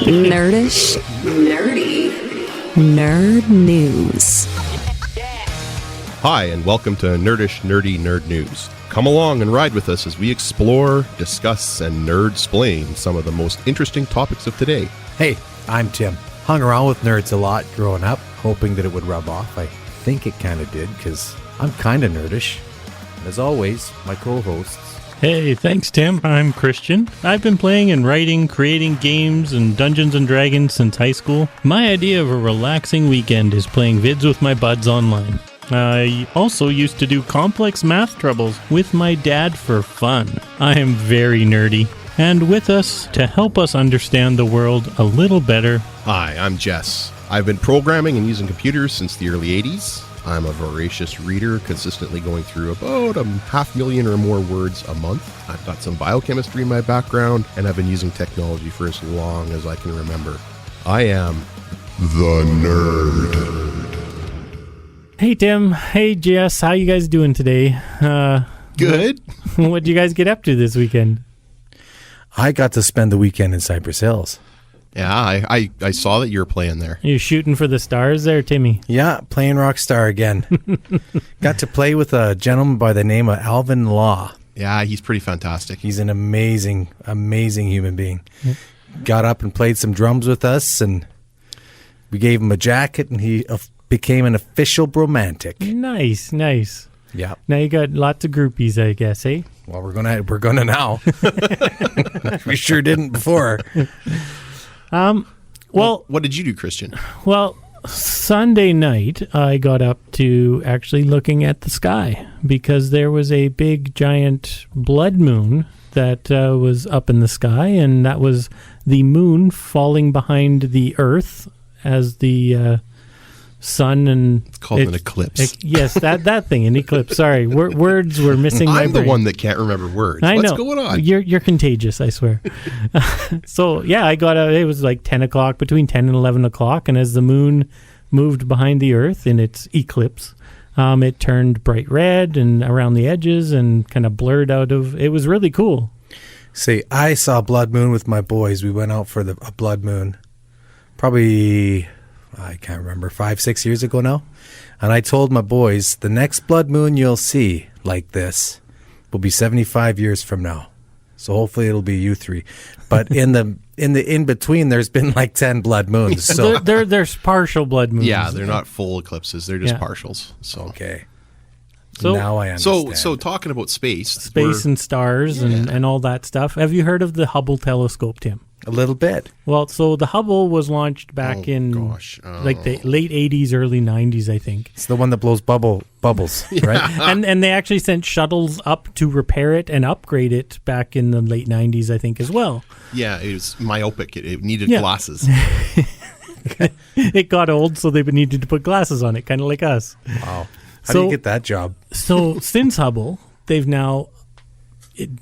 Nerdish, nerdy, nerd news. Hi, and welcome to Nerdish, Nerdy, Nerd News. Come along and ride with us as we explore, discuss, and nerd-splain some of the most interesting topics of today. Hey, I'm Tim. Hung around with nerds a lot growing up, hoping that it would rub off. I think it kind of did, because I'm kind of nerdish. And as always, my co-hosts. Hey, thanks, Tim. I'm Christian. I've been playing and writing, creating games and Dungeons & Dragons since high school. My idea of a relaxing weekend is playing vids with my buds online. I also used to do complex math troubles with my dad for fun. I am very nerdy. And with us to help us understand the world a little better. Hi, I'm Jess. I've been programming and using computers since the early 80s. I'm a voracious reader, consistently going through about 500,000 or more words a month. I've got some biochemistry in my background, and I've been using technology for as long as I can remember. I am the nerd. Hey, Tim. Hey, Jess. How you guys doing today? Good. What did you guys get up to this weekend? I got to spend the weekend in Cypress Hills. Yeah, I saw that you were playing there. You shooting for the stars there, Timmy? Yeah, playing Rockstar again. Got to play with a gentleman by the name of Alvin Law. Yeah, he's pretty fantastic. He's an amazing, amazing human being. Got up and played some drums with us, and we gave him a jacket, and he became an official bromantic. Nice, nice. Yeah. Now you got lots of groupies, I guess, eh? Well, we're gonna now. We sure didn't before. Well, what did you do, Christian? Well, Sunday night I got up to actually looking at the sky because there was a big giant blood moon that was up in the sky, and that was the moon falling behind the Earth as the sun, and it's called an eclipse. Yes, that thing, an eclipse. Sorry, words were missing. I'm my the brain. one that can't remember words. I What's know. going on? You're contagious, I swear. So yeah, I got out. It was like 10 o'clock, between 10 and 11 o'clock, and as the moon moved behind the Earth in its eclipse, it turned bright red and around the edges and kind of blurred out of. It was really cool. See, I saw blood moon with my boys. We went out for a blood moon, probably. I can't remember, 5-6 years ago now. And I told my boys, the next blood moon you'll see like this will be 75 years from now. So hopefully it'll be you three. But in the in between, there's been like 10 blood moons. So there's partial blood moons. Yeah, they're not full eclipses. They're just partials. So okay. So now I understand. So talking about space and stars and all that stuff. Have you heard of the Hubble telescope, Tim? A little bit. Well, so the Hubble was launched back in like the late 80s, early 90s, I think. It's the one that blows bubbles, right? And they actually sent shuttles up to repair it and upgrade it back in the late 90s, I think, as well. Yeah, it was myopic. It needed glasses. It got old, so they needed to put glasses on it, kind of like us. Wow. How do you get that job? So since Hubble, they've now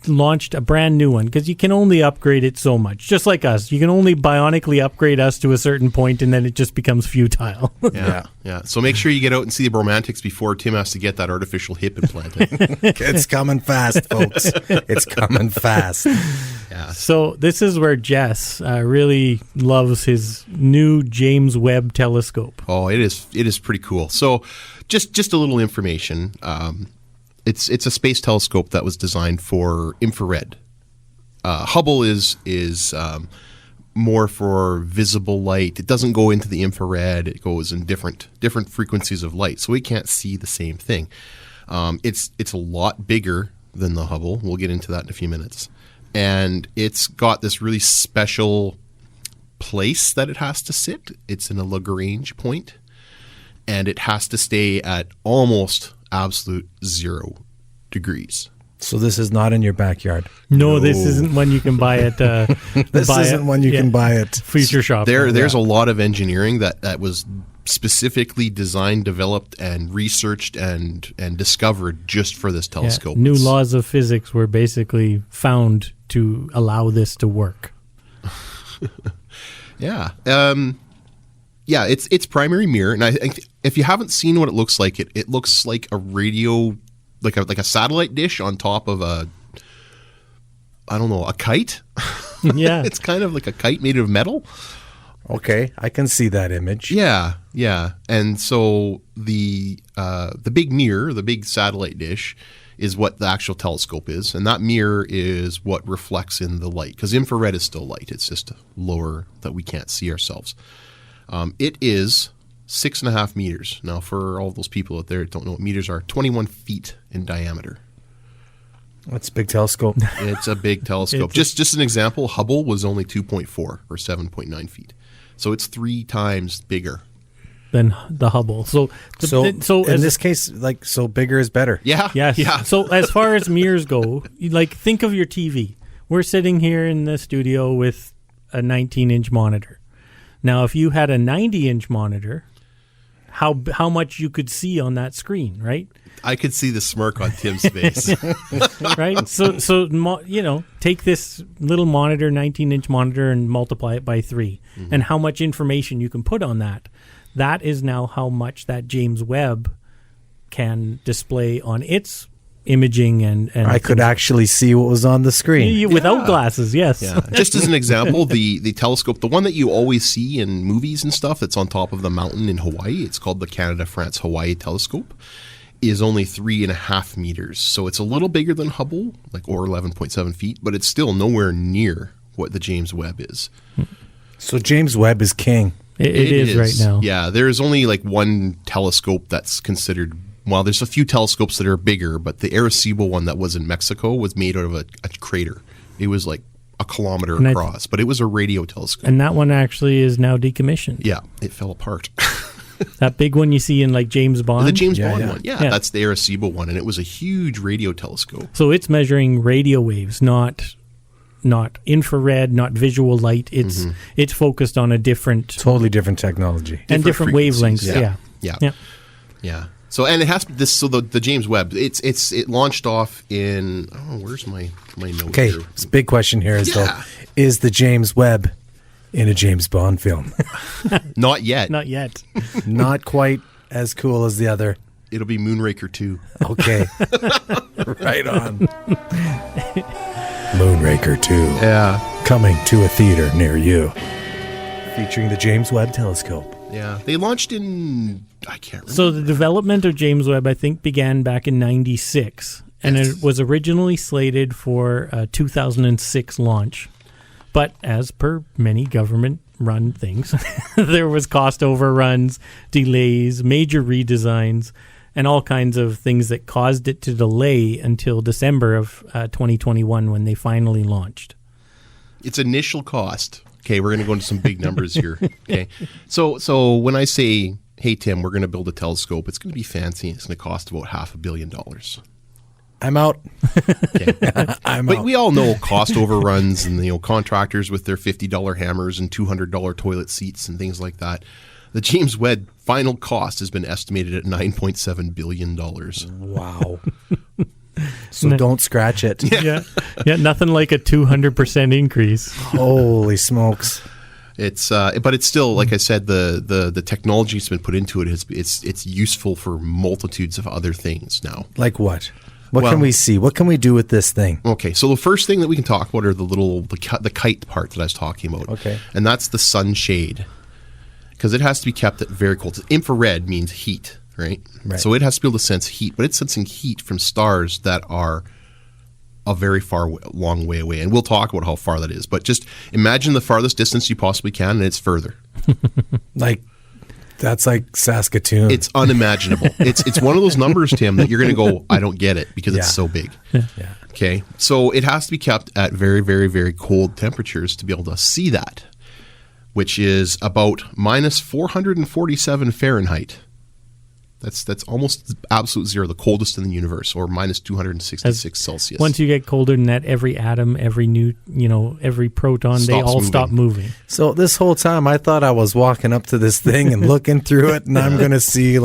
launched a brand new one because you can only upgrade it so much. Just like us. You can only bionically upgrade us to a certain point, and then it just becomes futile. Yeah. So make sure you get out and see the Bromantics before Tim has to get that artificial hip implanted. It's coming fast, folks. It's coming fast. Yeah. So this is where Jess really loves his new James Webb telescope. Oh, it is pretty cool. So just a little information. It's a space telescope that was designed for infrared. Hubble is more for visible light. It doesn't go into the infrared. It goes in different frequencies of light, so we can't see the same thing. It's a lot bigger than the Hubble. We'll get into that in a few minutes. And it's got this really special place that it has to sit. It's in a Lagrange point, and it has to stay at almost absolute 0 degrees. So this is not in your backyard. No, this isn't one you can buy at. This isn't one you can buy at Future Shop. There's a lot of engineering that was specifically designed, developed, and researched and discovered just for this telescope. New laws of physics were basically found to allow this to work. Yeah. It's primary mirror, and I think if you haven't seen what it looks like, it looks like a radio, like a satellite dish on top of I don't know, a kite. Yeah. It's kind of like a kite made of metal. Okay, I can see that image. Yeah. And so the big mirror, the big satellite dish, is what the actual telescope is, and that mirror is what reflects in the light, because infrared is still light. It's just lower that we can't see ourselves. It is 6.5 meters. Now, for all those people out there that don't know what meters are, 21 feet in diameter. That's a big telescope. It's a big telescope. Just an example, Hubble was only 2.4 or 7.9 feet. So it's 3 times bigger. Than the Hubble. So in this case, like, so bigger is better. Yeah. Yes. Yeah. So as far as mirrors go, like, think of your TV. We're sitting here in the studio with a 19-inch monitor. Now, if you had a 90-inch monitor, how much you could see on that screen, right? I could see the smirk on Tim's face. Right? So take this little monitor, 19-inch monitor, and multiply it by 3. Mm-hmm. And how much information you can put on that. That is now how much that James Webb can display on its imaging and I could actually see what was on the screen. Without glasses, yes. Yeah. Just as an example, the telescope, the one that you always see in movies and stuff that's on top of the mountain in Hawaii, it's called the Canada, France, Hawaii telescope, is only 3.5 meters. So it's a little bigger than Hubble, or 11.7 feet, but it's still nowhere near what the James Webb is. So James Webb is king. It is right now. Yeah, there's only one telescope that's considered. Well, there's a few telescopes that are bigger, but the Arecibo one that was in Mexico was made out of a crater. It was like a kilometer across, but it was a radio telescope. And that one actually is now decommissioned. Yeah, it fell apart. That big one you see in James Bond? The James Bond one. Yeah, that's the Arecibo one, and it was a huge radio telescope. So it's measuring radio waves, not infrared, not visual light. It's focused on a totally different technology and different wavelengths. Yeah. So, and it has this. So the James Webb, it launched off in. Oh, where's my note? Okay, here? this big question here is though, is the James Webb in a James Bond film? Not yet. Not yet. Not quite as cool as the other. It'll be Moonraker 2. Okay. Right on. Moonraker 2. Yeah. Coming to a theater near you. Featuring the James Webb telescope. Yeah. They launched in, I can't remember. So the development of James Webb, I think, began back in 96. And it was originally slated for a 2006 launch. But as per many government-run things, there was cost overruns, delays, major redesigns, and all kinds of things that caused it to delay until December of 2021 when they finally launched. Its initial cost. Okay, we're going to go into some big numbers here. Okay, so when I say, hey, Tim, we're going to build a telescope, it's going to be fancy. It's going to cost about $500 million. I'm out. Okay. But we all know cost overruns and contractors with their $50 hammers and $200 toilet seats and things like that. The James Webb final cost has been estimated at $9.7 billion. Wow. So don't scratch it. Yeah, nothing like a 200% increase. Holy smokes. It's but it's still, like I said, the technology that's been put into it it's useful for multitudes of other things now. Like what? What can we see? What can we do with this thing? Okay, so the first thing that we can talk about are the kite part that I was talking about. Okay. And that's the sunshade. Because it has to be kept at very cold. Infrared means heat, right? So it has to be able to sense heat, but it's sensing heat from stars that are a very long way away. And we'll talk about how far that is. But just imagine the farthest distance you possibly can, and it's further. That's like Saskatoon. It's unimaginable. It's one of those numbers, Tim, that you're going to go, I don't get it, because it's so big. Yeah. Okay, so it has to be kept at very, very, very cold temperatures to be able to see that, which is about minus 447 Fahrenheit. That's almost absolute zero, the coldest in the universe, or minus 266 Celsius. Once you get colder than that, every atom, every proton, they all stop moving. So this whole time, I thought I was walking up to this thing and looking through it, and I'm going to see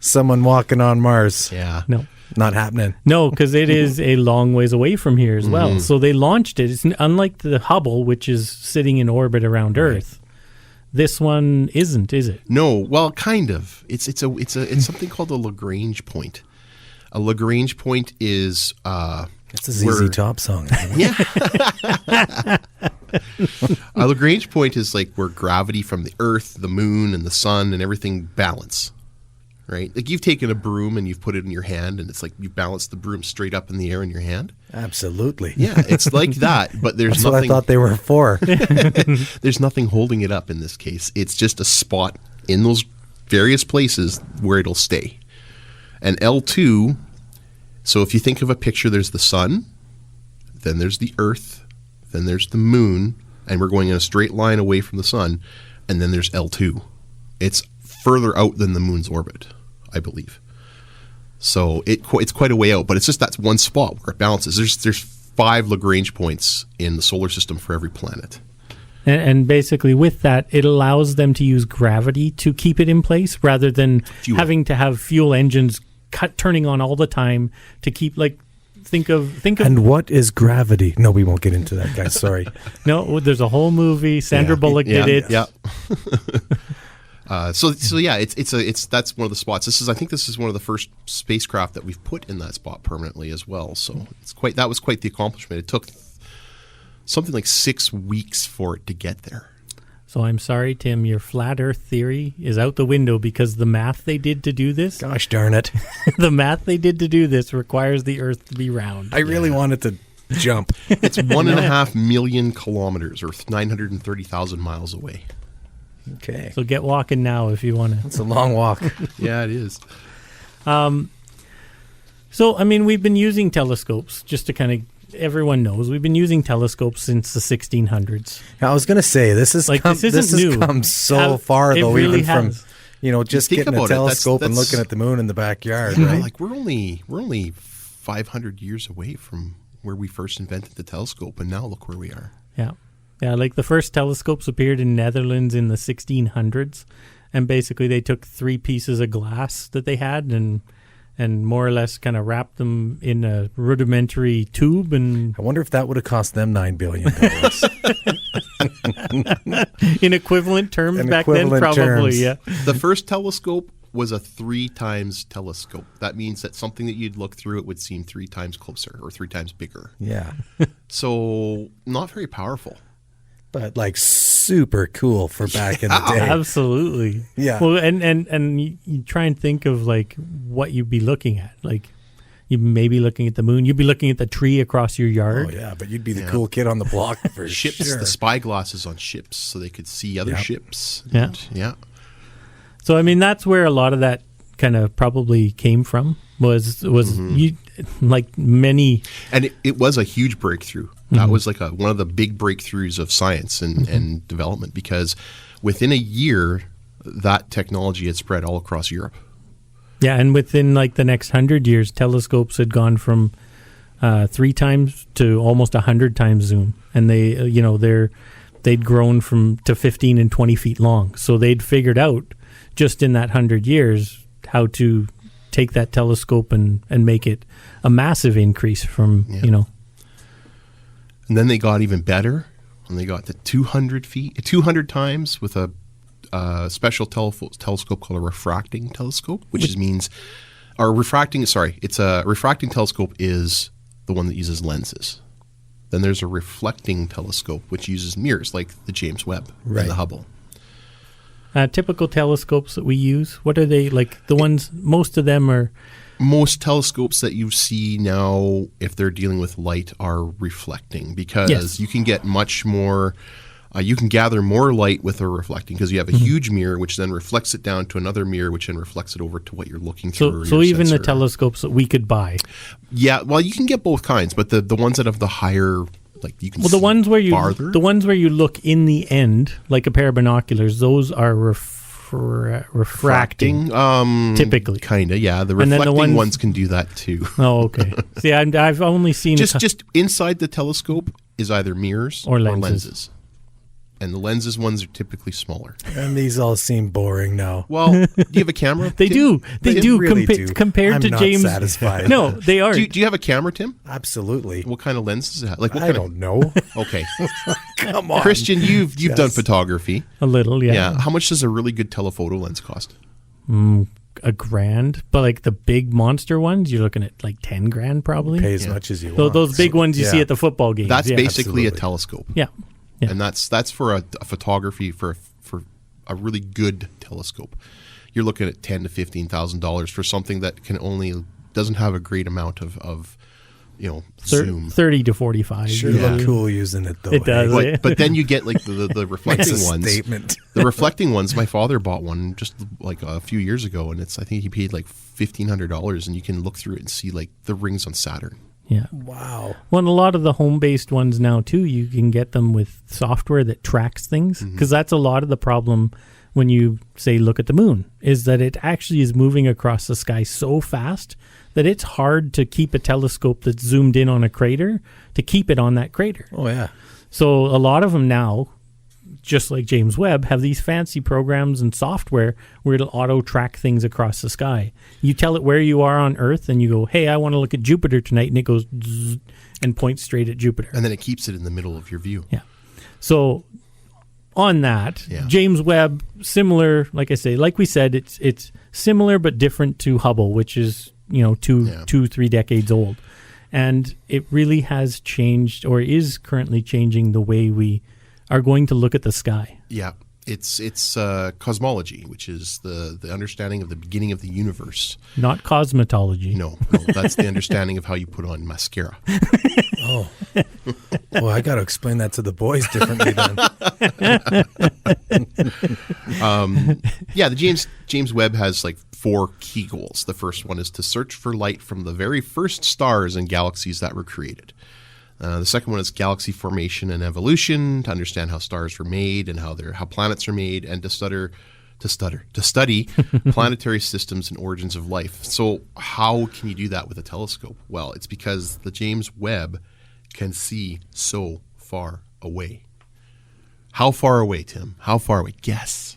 someone walking on Mars. Yeah. No. Not happening. No, because it is a long ways away from here as well. So they launched it. It's unlike the Hubble, which is sitting in orbit around Earth. This one isn't, is it? No, well, kind of. It's something called a Lagrange point. A Lagrange point is It's a ZZ Top song. Yeah. Lagrange point is like where gravity from the Earth, the Moon, and the Sun and everything balance. Right? Like you've taken a broom and you've put it in your hand, and it's like you balance the broom straight up in the air in your hand. Absolutely. Yeah, it's like that, but there's That's nothing. what I thought they were for. There's nothing holding it up in this case. It's just a spot in those various places where it'll stay. And L2, so if you think of a picture, there's the sun, then there's the Earth, then there's the moon, and we're going in a straight line away from the sun, and then there's L2. It's further out than the moon's orbit, I believe. So it's quite a way out, but it's just that's one spot where it balances. There's 5 Lagrange points in the solar system for every planet. And basically with that, it allows them to use gravity to keep it in place rather than having to have fuel engines turning on all the time to keep, like, think of. And what is gravity? No, we won't get into that, guys. Sorry. No, there's a whole movie. Sandra Bullock did it. Yeah. So yeah, it's that's one of the spots. I think this is one of the first spacecraft that we've put in that spot permanently as well. So that was quite the accomplishment. It took something like 6 weeks for it to get there. So I'm sorry, Tim, your flat Earth theory is out the window because the math they did to do this. Gosh darn it! The math they did to do this requires the Earth to be round. I really wanted to jump. It's 1.5 million kilometers, or 930,000 miles away. Okay. So get walking now if you want to. It's a long walk. Yeah, it is. So, I mean, we've been using telescopes just to kind of, everyone knows, we've been using telescopes since the 1600s. I was going to say, this has come so far, though, really even has. from, just getting a telescope and looking at the moon in the backyard, right? Like we're only 500 years away from where we first invented the telescope, and now look where we are. Yeah. Yeah, like the first telescopes appeared in Netherlands in the 1600s, and basically they took 3 pieces of glass that they had and more or less kind of wrapped them in a rudimentary tube. And I wonder if that would have cost them $9 billion. In equivalent terms then, probably, yeah. The first telescope was a 3 times telescope. That means that something that you'd look through, it would seem 3 times closer or 3 times bigger. Yeah. So not very powerful. But like super cool for back in the day. Absolutely. Yeah. Well, and you try and think of like what you'd be looking at. Like you may be looking at the moon. You'd be looking at the tree across your yard. Oh yeah, but you'd be the cool kid on the block for ships. Sure. The spy glasses on ships, so they could see other ships. Yeah. Yeah. So I mean, that's where a lot of that kind of probably came from. Was you like many, and it was a huge breakthrough. That was like one of the big breakthroughs of science and development, because within a year that technology had spread all across Europe. Yeah, and within like the next 100 years, telescopes had gone from 3 times to almost 100 times zoom, and they'd grown to 15 and 20 feet long. So they'd figured out just in that 100 years how to take that telescope and make it a massive increase from, And then they got even better, and they got to 200 times with a special telescope called a refracting telescope, which means, or refracting, sorry, it's a refracting telescope is the one that uses lenses. Then there's a reflecting telescope, which uses mirrors, like the James Webb and the Hubble. Typical telescopes that we use, what are they, like the ones, most of them are... Most telescopes that you see now, if they're dealing with light, are reflecting, because you can get much more, you can gather more light with a reflecting, because you have a huge mirror, which then reflects it down to another mirror, which then reflects it over to what you're looking through. So even the telescopes that we could buy. Yeah, well, you can get both kinds, but the ones that have the higher... Like you can the ones where farther. The ones where you look in the end, like a pair of binoculars, those are refracting. Typically, kind of, yeah. The reflecting ones can do that too. Oh, okay. See, I've only seen just inside the telescope is either mirrors or lenses. And the lenses ones are typically smaller. And these all seem boring now. Well, do you have a camera? They do. They do. Really do. Compared to not James. Satisfied. No, they are. Do you have a camera, Tim? Absolutely. What kind of lens does it have? Like I don't know. Okay. Come on, Christian, you've done photography. A little, yeah. Yeah. How much does a really good telephoto lens cost? $1,000, but like the big monster ones, you're looking at like 10 grand probably. Pay as much as you So want. those big ones you see at the football games. That's yeah. basically absolutely. a telescope. Yeah. Yeah. And that's for a photography for a really good telescope. You're looking at $10,000 to $15,000 for something that doesn't have a great amount of zoom. 30 to 45. Sure Yeah. look cool using it though. It does. eh? But then you get like the reflecting It's a ones. statement. The reflecting ones. My father bought one just like a few years ago, and I think he paid like $1,500, and you can look through it and see like the rings on Saturn. Yeah. Wow. Well, and a lot of the home-based ones now, too, you can get them with software that tracks things. Because that's a lot of the problem when you, say, look at the moon, is that it actually is moving across the sky so fast that it's hard to keep a telescope that's zoomed in on a crater to keep it on that crater. Oh yeah. So a lot of them now, just like James Webb, have these fancy programs and software where it'll auto-track things across the sky. You tell it where you are on Earth, and you go, hey, I want to look at Jupiter tonight, and it goes zzz, and points straight at Jupiter. And then it keeps it in the middle of your view. Yeah. So on that, Yeah. James Webb, similar, like I say, like we said, it's similar but different to Hubble, which is 2-3 decades old. And it really has changed, or is currently changing, the way we are going to look at the sky. Yeah, it's cosmology, which is the understanding of the beginning of the universe. Not cosmetology. No, that's the understanding of how you put on mascara. Oh. Well, I got to explain that to the boys differently then. Yeah, the James Webb has like 4 key goals. The first one is to search for light from the very first stars and galaxies that were created. The second one is galaxy formation and evolution, to understand how stars were made and how planets are made, and to study planetary systems and origins of life. So how can you do that with a telescope? Well, it's because the James Webb can see so far away. How far away, Tim? How far away? Guess.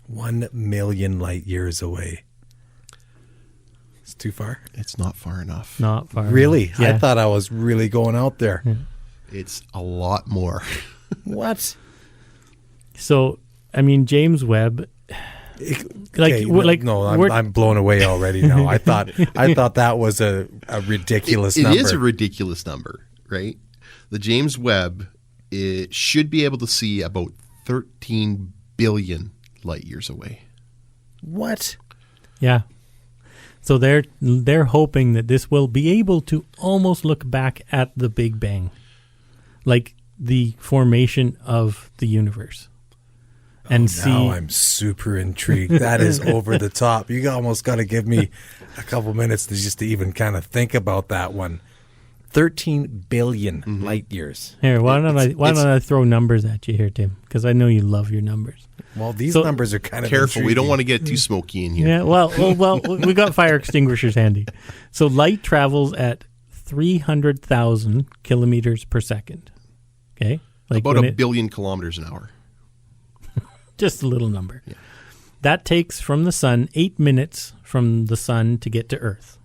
1 million light years away. It's too far. It's not far enough. Not far. Really? Yeah. I thought I was really going out there. It's a lot more. What? So, I mean, James Webb, I'm blown away already now. I thought that was a ridiculous It number. is a ridiculous number, right? The James Webb, it should be able to see about 13 billion light years away. What? yeah. So they're hoping that this will be able to almost look back at the Big Bang, like the formation of the universe, and see. Now I'm super intrigued. That is over the top. You almost got to give me a couple minutes to even kind of think about that one. 13 billion light years. Here, why don't I throw numbers at you here, Tim? Because I know you love your numbers. Well, these So- numbers are kind of Careful, we don't intriguing. want to get too smoky in here. Yeah, well, we got fire extinguishers handy. So light travels at 300,000 kilometers per second. Okay, About when a billion kilometers an hour. just a little number. Yeah. That takes from the sun 8 minutes from the sun to get to Earth.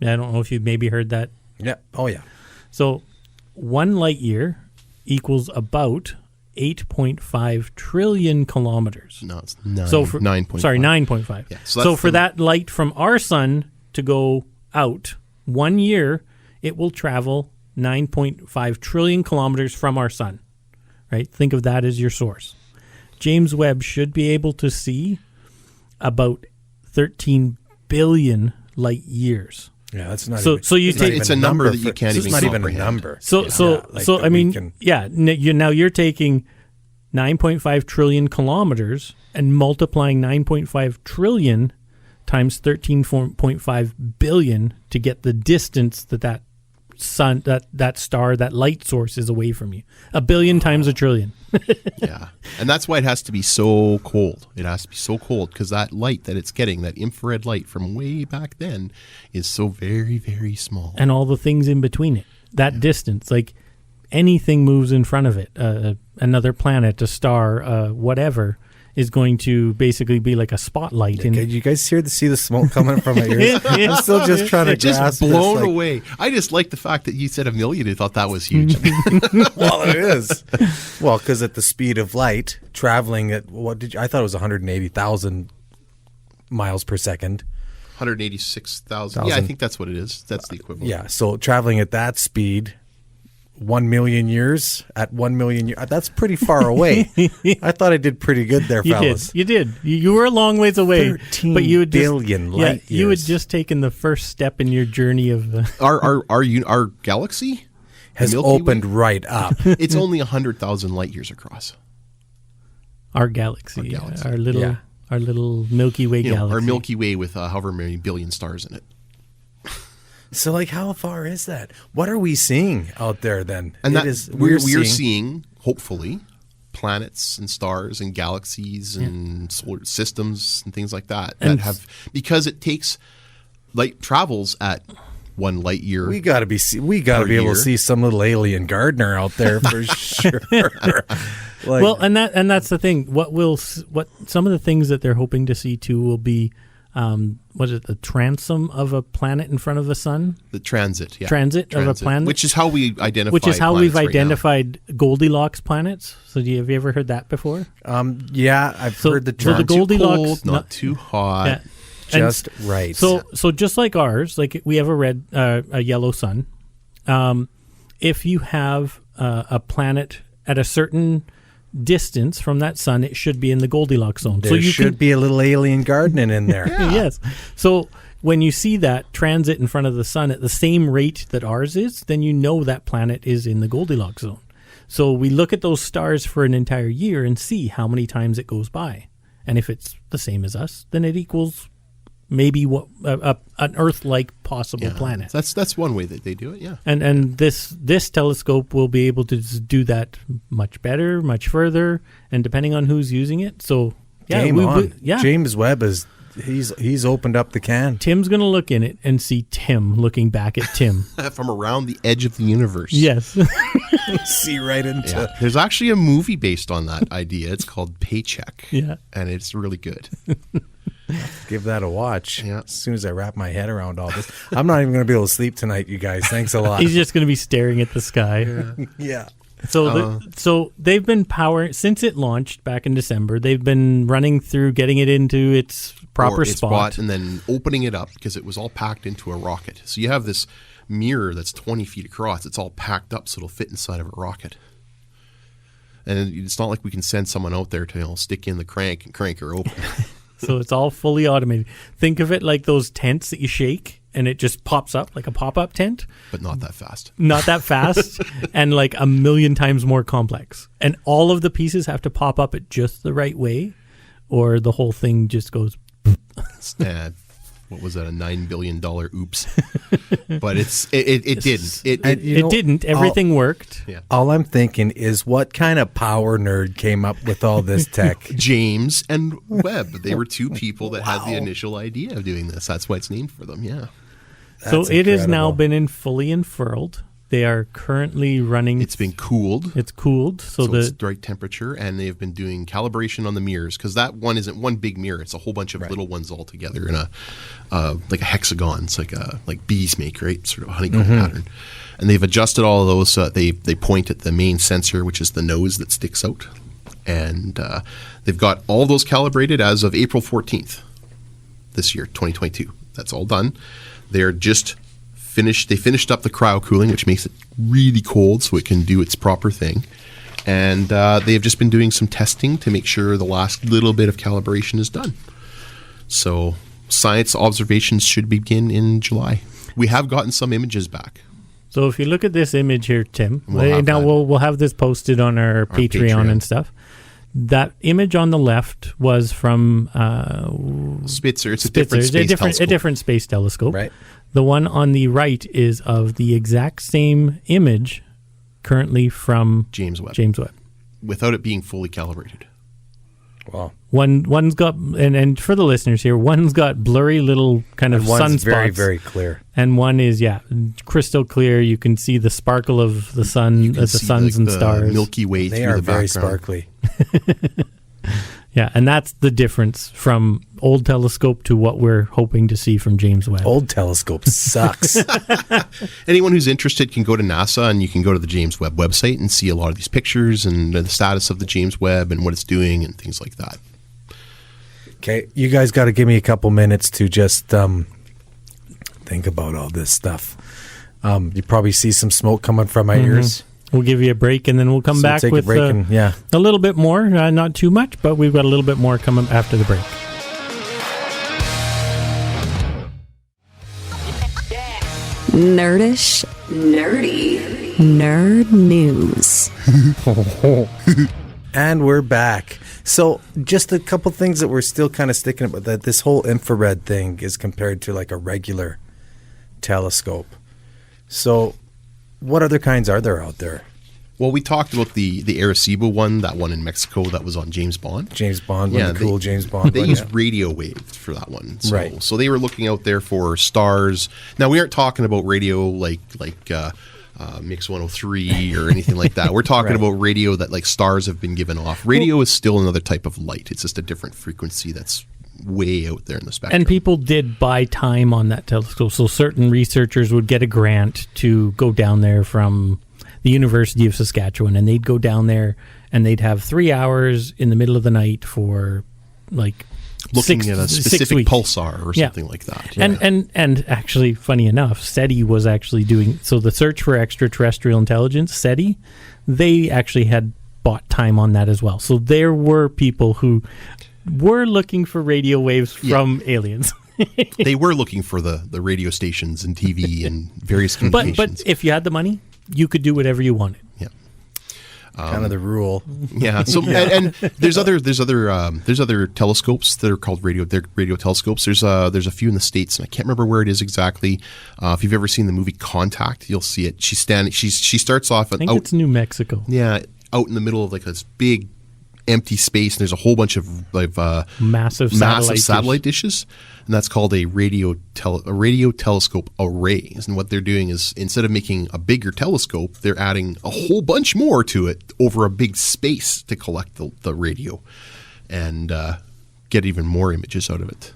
I don't know if you've maybe heard that. Yeah. Oh, yeah. So 1 light year equals about 8.5 trillion kilometers. No, it's 9. So for 9.5. Sorry, 9.5. Yeah, so so that's for the- that light from our sun to go out 1 year, it will travel 9.5 trillion kilometers from our sun. Right? Think of that as your source. James Webb should be able to see about 13 billion light years. Yeah, that's not So- even, so you it's not take- even It's a number that you can't It's even not even a comprehend. number. So that I mean, we can- now you're taking 9.5 trillion kilometers and multiplying 9.5 trillion times 13.5 billion to get the distance that sun, that star, that light source is away from you. A billion times a trillion. Yeah. And that's why it has to be so cold. It has to be so cold because that light that it's getting, that infrared light from way back then, is so very, very small. And all the things in between it. That distance, like anything moves in front of it. Another planet, a star, whatever. is going to basically be like a spotlight. Did you guys see the smoke coming from my ears? I'm still just trying to just grasp blown this, away. I just like the fact that you said 1 million. I thought that was huge. Well, it is. Well, because at the speed of light, traveling at I thought it was 180,000 miles per second. 186,000. Yeah, I think that's what it is. That's the equivalent. Yeah, so traveling at that speed, 1 million years at 1 million years, that's pretty far away. I thought I did pretty good there, fellas. You did. You were a long ways away. 13 but you had billion light years. You had just taken the first step in your journey of Our galaxy has opened right up. It's only 100,000 light years across. our galaxy. Our little Milky Way galaxy. Our Milky Way with however many billion stars in it. So, like, how far is that? What are we seeing out there then? And we're seeing, hopefully, planets and stars and galaxies and solar systems and things like that because it takes light travels at 1 light year. We got to be able to see some little alien gardener out there for sure. Well, and that's the thing. What some of the things that they're hoping to see too will be the transom of a planet in front of the sun? The transit of a planet. Which is how we identify we've identified Goldilocks planets. So have you ever heard that before? Yeah, I've heard the term. So the Goldilocks, too cold, not too hot. Yeah. Just right. So just like ours, like we have a yellow sun. If you have a planet at a certain distance from that sun, it should be in the Goldilocks zone. There should be a little alien gardening in there. Yes. So when you see that transit in front of the sun at the same rate that ours is, then you know that planet is in the Goldilocks zone. So we look at those stars for an entire year and see how many times it goes by. And if it's the same as us, then it equals maybe an Earth-like possible planet. That's one way that they do it. Yeah. And this telescope will be able to do that much better, much further, and depending on who's using it. So James Webb he's opened up the can. Tim's going to look in it and see Tim looking back at Tim from around the edge of the universe. Yes. See right into. Yeah. There's actually a movie based on that idea. It's called Paycheck. Yeah. And it's really good. Give that a watch. Yeah. As soon as I wrap my head around all this, I'm not even going to be able to sleep tonight, you guys. Thanks a lot. He's just going to be staring at the sky. Yeah. So they've been since it launched back in December. They've been running through getting it into its proper spot and then opening it up because it was all packed into a rocket. So you have this mirror that's 20 feet across. It's all packed up so it'll fit inside of a rocket. And it's not like we can send someone out there to stick in the crank and crank her open. So it's all fully automated. Think of it like those tents that you shake and it just pops up like a pop-up tent. But not that fast. Not that fast and like 1,000,000 times more complex. And all of the pieces have to pop up at just the right way or the whole thing just goes... What was that, a $9 billion oops? But it didn't. It didn't. Everything worked. Yeah. All I'm thinking is what kind of power nerd came up with all this tech? James and Webb. They were two people that had the initial idea of doing this. That's why it's named for them, yeah. So it has now been fully unfurled. They are currently running... It's been cooled. It's cooled. So it's the right temperature, and they've been doing calibration on the mirrors, because that one isn't one big mirror. It's a whole bunch of little ones all together in like a hexagon. It's like bees make, right? Sort of a honeycomb pattern. And they've adjusted all of those so that they point at the main sensor, which is the nose that sticks out. And they've got all those calibrated as of April 14th this year, 2022. That's all done. They're just... They finished up the cryo cooling, which makes it really cold so it can do its proper thing. And they've just been doing some testing to make sure the last little bit of calibration is done. So science observations should begin in July. We have gotten some images back. So if you look at this image here, Tim, we'll have this posted on our Patreon and stuff. That image on the left was from Spitzer. It's a different space telescope. A different space telescope. Right. The one on the right is of the exact same image currently from James Webb. Without it being fully calibrated. Wow. One's got, and for the listeners here, one's got blurry little kind of sunspots. One's very, very clear. And one is, crystal clear. You can see the sparkle of the sun, the suns and stars. Milky Way they through are the very background. sparkly. Yeah, and that's the difference from old telescope to what we're hoping to see from James Webb. Old telescope sucks. Anyone who's interested can go to NASA, and you can go to the James Webb website and see a lot of these pictures and the status of the James Webb and what it's doing and things like that. Okay, you guys got to give me a couple minutes to just think about all this stuff. You probably see some smoke coming from my ears. We'll give you a break, and then we'll come back take with a break and, a little bit more. Not too much, but we've got a little bit more coming after the break. Nerdish, nerdy, nerd news. And we're back. So just a couple things that we're still kind of sticking about, that this whole infrared thing is compared to like a regular telescope. So what other kinds are there out there? Well, we talked about the Arecibo one, that one in Mexico that was on James Bond. James Bond, the cool James Bond They one, used radio waves for that one. So, Right. So they were looking out there for stars. Now, we aren't talking about radio like Mix 103 or anything like that. We're talking Right. about radio that like stars have been given off. Radio is still another type of light. It's just a different frequency that's way out there in the spectrum. And people did buy time on that telescope. So certain researchers would get a grant to go down there from the University of Saskatchewan, and they'd go down there and they'd have 3 hours in the middle of the night for like looking six- at a 6 specific weeks. pulsar or Yeah. something like that. And actually, funny enough, SETI was actually doing, so the search for extraterrestrial intelligence, SETI, they actually had bought time on that as well. So there were people who were looking for radio waves from aliens. They were looking for the radio stations and TV and various But communications. if you had the money, you could do whatever you wanted. Yeah. Kind of the rule. Yeah. So and there's other telescopes that are called radio telescopes. There's a few in the States, and I can't remember where it is exactly. If you've ever seen the movie Contact, you'll see it. She starts off I think it's New Mexico. out in the middle of like this big empty space, and there's a whole bunch of Massive satellite dishes, and that's called a radio telescope array. And what they're doing is, instead of making a bigger telescope, they're adding a whole bunch more to it over a big space to collect the radio and get even more images out of it.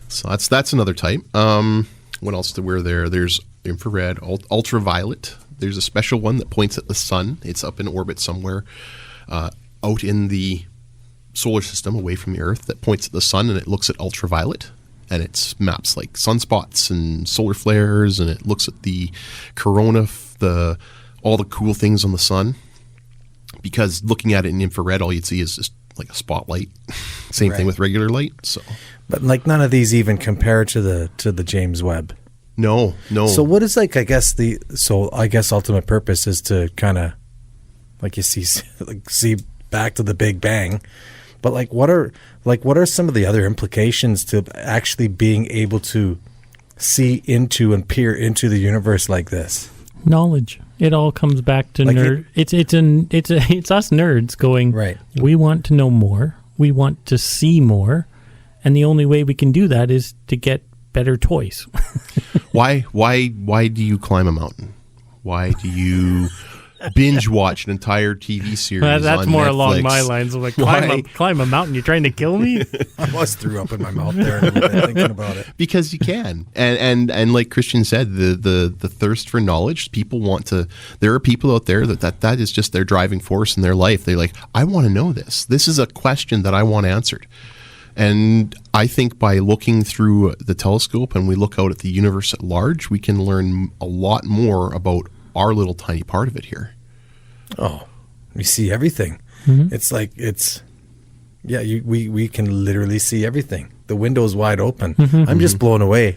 So that's another type. What else do wear there? There's infrared, ultraviolet. There's a special one that points at the sun. It's up in orbit somewhere out in the solar system away from the Earth, that points at the sun, and it looks at ultraviolet, and it maps like sunspots and solar flares, and it looks at the corona, all the cool things on the sun. Because looking at it in infrared, all you'd see is just like a spotlight. Same thing with regular light. So, But like none of these even compare to the James Webb. no. So what is like? I guess ultimate purpose is to kind of like you see back to the Big Bang, but like what are some of the other implications to actually being able to see into and peer into the universe like this? Knowledge. It all comes back to Like nerd. It's us nerds going, Right. We want to know more. We want to see more, and the only way we can do that is to get better toys. Why do you climb a mountain? Why do you binge watch an entire TV series That's on more Netflix? along my lines. I'm like, climb a mountain. You're trying to kill me? I almost threw up in my mouth there a little bit thinking about it. Because you can, and like Christian said, the thirst for knowledge. People want to. There are people out there that is just their driving force in their life. They're like, I want to know this. This is a question that I want answered. And I think by looking through the telescope and we look out at the universe at large, we can learn a lot more about our little tiny part of it here. Oh, we see everything. Mm-hmm. It's like we can literally see everything. The window's wide open. I'm just blown away.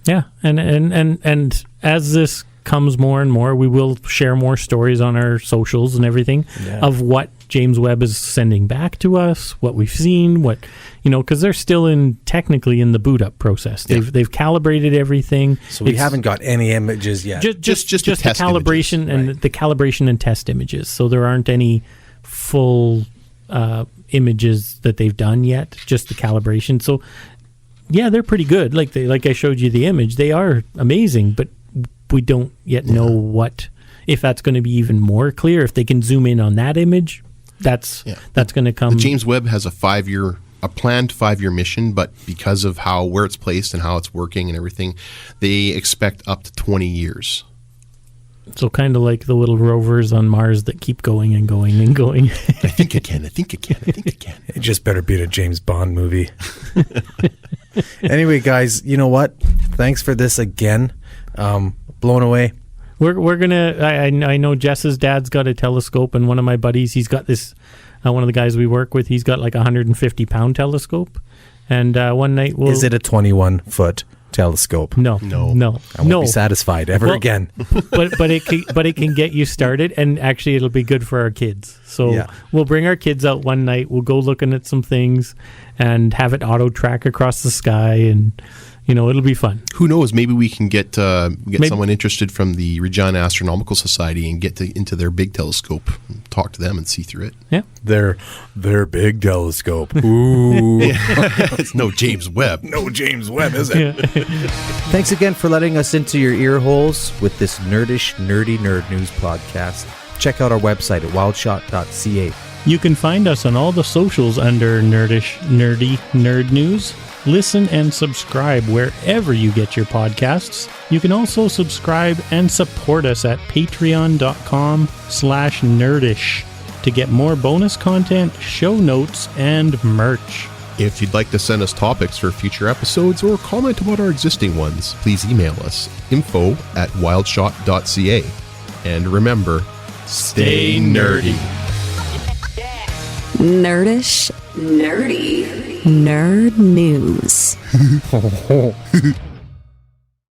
Yeah, and as this comes more and more, we will share more stories on our socials and everything of what James Webb is sending back to us, what we've seen, because they're still technically in the boot up process. They've calibrated everything. So we haven't got any images yet. Just the the test calibration images, and right. the calibration and test images. So there aren't any full images that they've done yet. Just the calibration. So yeah, they're pretty good. Like I showed you the image, they are amazing, but we don't yet know if that's going to be even more clear. If they can zoom in on that image, that's going to come. The James Webb has a planned 5-year mission, but because of where it's placed and how it's working and everything, they expect up to 20 years. So kind of like the little rovers on Mars that keep going and going and going. I think it can. It just better be a James Bond movie. Anyway, guys, you know what? Thanks for this again. Blown away. We're gonna. I know Jess's dad's got a telescope, and one of my buddies, he's got this. One of the guys we work with, he's got like a 150-pound telescope. And one night is it a 21-foot telescope? No. I won't be satisfied ever again. but it can get you started, and actually it'll be good for our kids. So we'll bring our kids out one night. We'll go looking at some things and have it auto track across the sky, and it'll be fun. Who knows? Maybe we can get someone interested from the Regina Astronomical Society and get into their big telescope, talk to them, and see through it. Yeah, their big telescope. Ooh, it's no James Webb. No James Webb, is it? Yeah. Thanks again for letting us into your ear holes with this nerdy nerd news podcast. Check out our website at wildshot.ca. You can find us on all the socials under nerdy nerd news. Listen and subscribe wherever you get your podcasts. You can also subscribe and support us at patreon.com/nerdish to get more bonus content, show notes, and merch. If you'd like to send us topics for future episodes or comment about our existing ones, please email us info@wildshot.ca. And remember, stay nerdy. Nerdish, nerdy, nerd news.